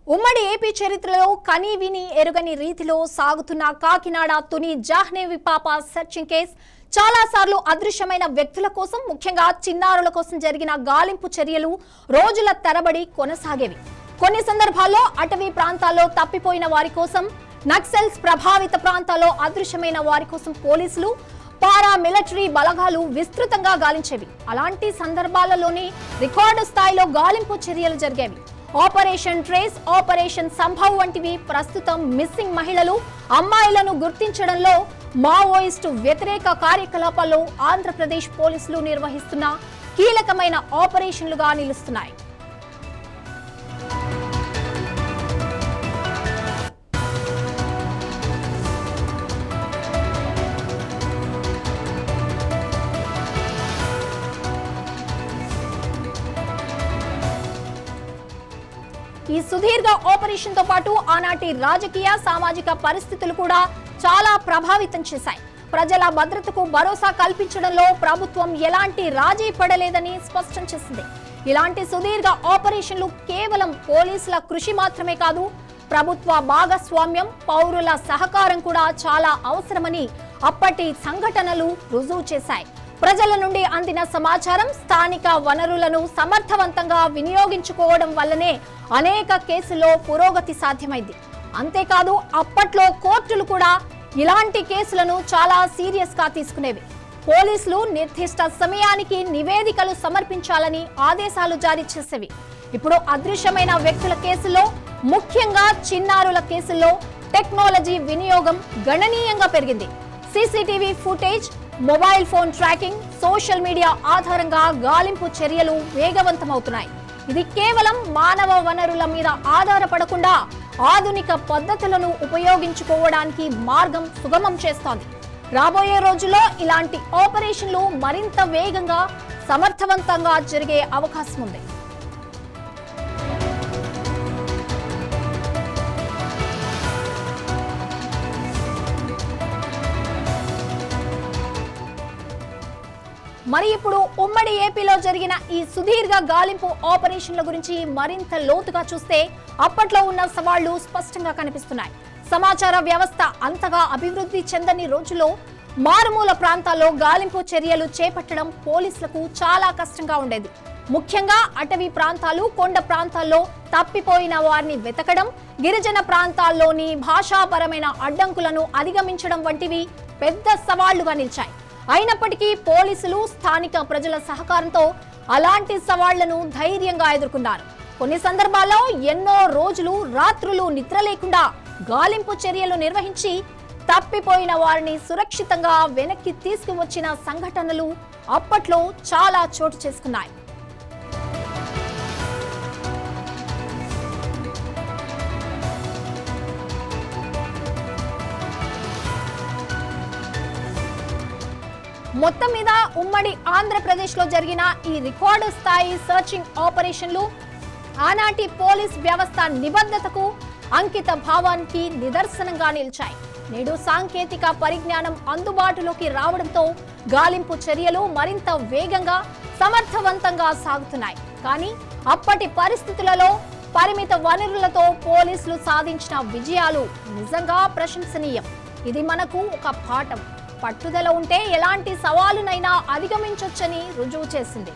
ఉమ్మడి ఏపీ చరిత్రలో కనీవిని ఎరుగని రీతిలో సాగుతున్న కాకినాడ తుని జాహ్నవి పాప సెర్చింగ్ కేసు చాలా సార్లు అదృశ్యమైన వ్యక్తుల కోసం ముఖ్యంగా చిన్నారుల కోసం జరిగిన గాలింపు చర్యలు రోజుల తరబడి కొనసాగేవి. కొన్ని సందర్భాల్లో అటవీ ప్రాంతాల్లో తప్పిపోయిన వారి కోసం, నక్సల్స్ ప్రభావిత ప్రాంతాల్లో అదృశ్యమైన వారి కోసం పోలీసులు, పారా మిలిటరీ బలగాలు విస్తృతంగా గాలించేవి. అలాంటి సందర్భాలలోనే రికార్డు స్థాయిలో గాలింపు చర్యలు జరిగేవి. ఆపరేషన్ ట్రేస్, ఆపరేషన్ సంభవ్ వంటివి ప్రస్తుతం మిస్సింగ్ మహిళలు, అమ్మాయిలను గుర్తించడంలో మావోయిస్టు వ్యతిరేక కార్యకలాపాల్లో ఆంధ్రప్రదేశ్ పోలీసులు నిర్వహిస్తున్న కీలకమైన ఆపరేషన్లుగా నిలుస్తున్నాయి. ఈ సుదీర్ఘ ఆపరేషన్ తో పాటు ఆనాటి రాజకీయ, సామాజిక పరిస్థితులు కూడా చాలా ప్రభావితం చేశాయి. ప్రజల భద్రతకు భరోసా కల్పించడంలో ప్రభుత్వం ఎలాంటి రాజీ పడలేదని స్పష్టం చేసింది. ఇలాంటి సుదీర్ఘ ఆపరేషన్లు కేవలం పోలీసుల కృషి మాత్రమే కాదు, ప్రభుత్వ భాగస్వామ్యం, పౌరుల సహకారం కూడా చాలా అవసరమని అప్పటి సంఘటనలు రుజువు చేశాయి. ప్రజల నుండి అందిన సమాచారం, స్థానిక వనరులను సమర్థవంతంగా వినియోగించుకోవడం వల్లనే అనేక కేసుల్లో పురోగతి సాధ్యమైంది. అంతేకాదు, అప్పట్లో కోర్టులు కూడా ఇలాంటి కేసులను చాలా సీరియస్ గా తీసుకునేవి. పోలీసులు నిర్దిష్ట సమయానికి నివేదికలు సమర్పించాలని ఆదేశాలు జారీ చేసేవి. ఇప్పుడు అదృశ్యమైన వ్యక్తుల కేసుల్లో, ముఖ్యంగా చిన్నారుల కేసుల్లో టెక్నాలజీ వినియోగం గణనీయంగా పెరిగింది. CCTV footage, mobile phone tracking, social media ఆధారంగా గాలింపు చర్యలు వేగవంతమవుతున్నాయి. ఇది కేవలం మానవ వనరుల మీద ఆధారపడకుండా ఆధునిక పద్ధతులను ఉపయోగించుకోవడానికి మార్గం సుగమం చేస్తోంది. రాబోయే రోజుల్లో ఇలాంటి ఆపరేషన్లు మరింత వేగంగా, సమర్థవంతంగా జరిగే అవకాశం ఉంది. మరి ఇప్పుడు ఉమ్మడి ఏపీలో జరిగిన ఈ సుదీర్ఘ గాలింపు ఆపరేషన్ల గురించి మరింత లోతుగా చూస్తే అప్పట్లో ఉన్న సవాళ్లు స్పష్టంగా కనిపిస్తున్నాయి. సమాచార వ్యవస్థ అంతగా అభివృద్ధి చెందని రోజుల్లో మారుమూల ప్రాంతాల్లో గాలింపు చర్యలు చేపట్టడం పోలీసులకు చాలా కష్టంగా ఉండేది. ముఖ్యంగా అటవీ ప్రాంతాలు, కొండ ప్రాంతాల్లో తప్పిపోయిన వారిని వెతకడం, గిరిజన ప్రాంతాల్లోని భాషాపరమైన అడ్డంకులను అధిగమించడం వంటివి పెద్ద సవాళ్లుగా నిలిచాయి. అయినప్పటికీ పోలీసులు, స్థానిక ప్రజల సహకారంతో అలాంటి సవాళ్లను ధైర్యంగా ఎదుర్కొన్నారు. కొన్ని సందర్భాల్లో ఎన్నో రోజులు, రాత్రులు నిద్ర లేకుండా గాలింపు చర్యలు నిర్వహించి తప్పిపోయిన వారిని సురక్షితంగా వెనక్కి తీసుకువచ్చిన సంఘటనలు అప్పట్లో చాలా చోటు చేసుకున్నాయి. మొత్తం మీద ఉమ్మడి ఆంధ్రప్రదేశ్ లో జరిగిన ఈ రికార్డు స్థాయి సర్చింగ్ ఆపరేషన్లు ఆనాటి పోలీస్ వ్యవస్థ నిబద్ధతకు, అంకిత భావానికి నిదర్శనంగా నిలిచాయి. నేడు సాంకేతిక పరిజ్ఞానం అందుబాటులోకి రావడంతో గాలింపు చర్యలు మరింత వేగంగా, సమర్థవంతంగా సాగుతున్నాయి. కానీ అప్పటి పరిస్థితులలో పరిమిత వనరులతో పోలీసులు సాధించిన విజయాలు నిజంగా ప్రశంసనీయం. ఇది మనకు ఒక పాఠం. పట్టుదల ఉంటే ఎలాంటి సవాలునైనా అధిగమించొచ్చని రుజువు చేసింది.